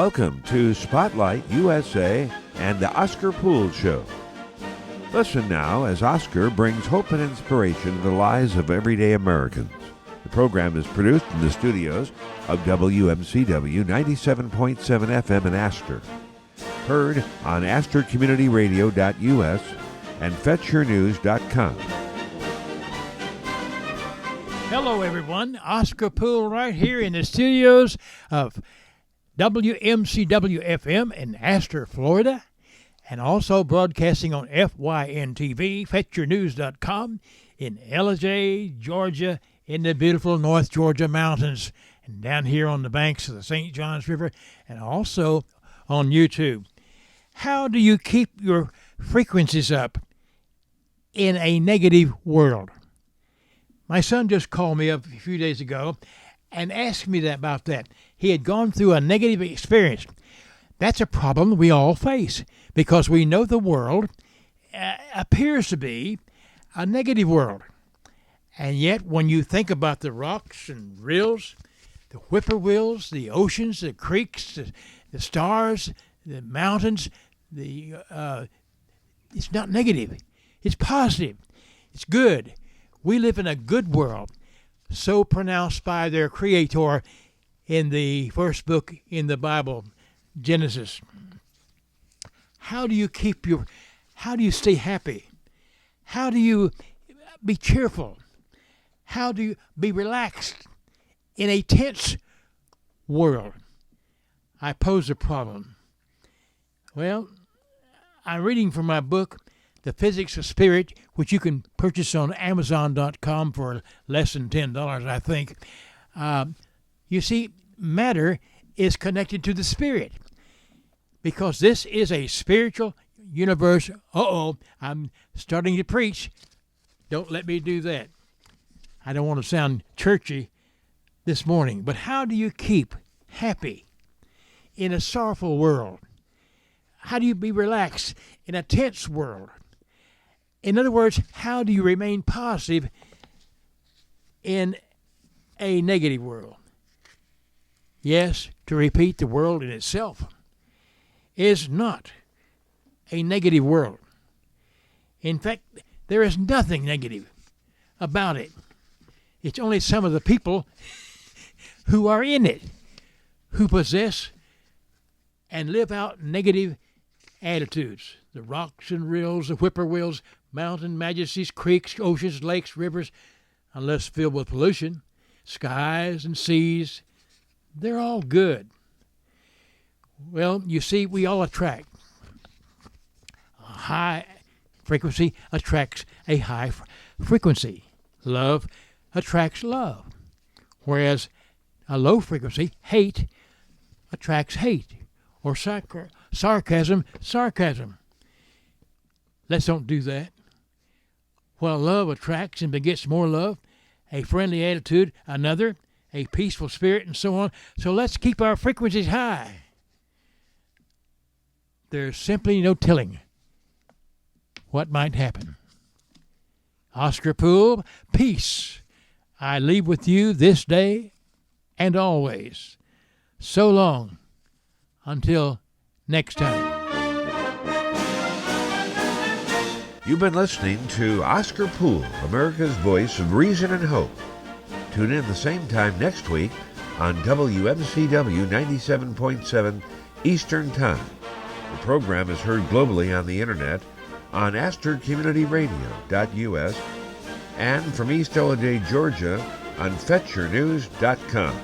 Welcome to Spotlight USA and the Oscar Poole Show. Listen now as Oscar brings hope and inspiration to the lives of everyday Americans. The program is produced in the studios of WMCW 97.7 FM in Astor. Heard on AstorCommunityRadio.us and FetchYourNews.com. Hello, everyone. Oscar Poole right here in the studios of WMCW-FM in Astor, Florida, and also broadcasting on FYN-TV, FetchYourNews.com in Ellijay, Georgia, in the beautiful North Georgia mountains, and down here on the banks of the St. Johns River, and also on YouTube. How do you keep your frequencies up in a negative world? My son just called me up a few days ago and asked me about that. He had gone through a negative experience. That's a problem we all face because we know the world appears to be a negative world. And yet when you think about the rocks and rills, the whippoorwills, the oceans, the creeks, the stars, the mountains, it's not negative. It's positive. It's good. We live in a good world, so pronounced by their Creator in the first book in the Bible, Genesis. How do you stay happy? How do you be cheerful? How do you be relaxed in a tense world? I pose a problem. Well, I'm reading from my book, The Physics of Spirit, which you can purchase on Amazon.com for less than $10, I think. You see, matter is connected to the spirit because this is a spiritual universe. I'm starting to preach. Don't let me do that. I don't want to sound churchy this morning. But how do you keep happy in a sorrowful world? How do you be relaxed in a tense world? In other words, how do you remain positive in a negative world? Yes, to repeat, the world in itself is not a negative world. In fact, there is nothing negative about it. It's only some of the people who are in it who possess and live out negative attitudes. The rocks and rills, the whippoorwills, mountain majesties, creeks, oceans, lakes, rivers, unless filled with pollution, skies and seas, they're all good. Well, you see, we all attract. A high frequency attracts a high frequency. Love attracts love. Whereas a low frequency, hate, attracts hate. Or sarcasm. Let's don't do that. While love attracts and begets more love, a friendly attitude, another, a peaceful spirit, and so on. So let's keep our frequencies high. There's simply no telling what might happen. Oscar Poole, peace I leave with you this day and always. So long. Until next time. You've been listening to Oscar Poole, America's Voice of Reason and Hope. Tune in the same time next week on WMCW 97.7 Eastern Time. The program is heard globally on the internet on AstorCommunityRadio.us and from East Ellijay, Georgia on FetchYourNews.com.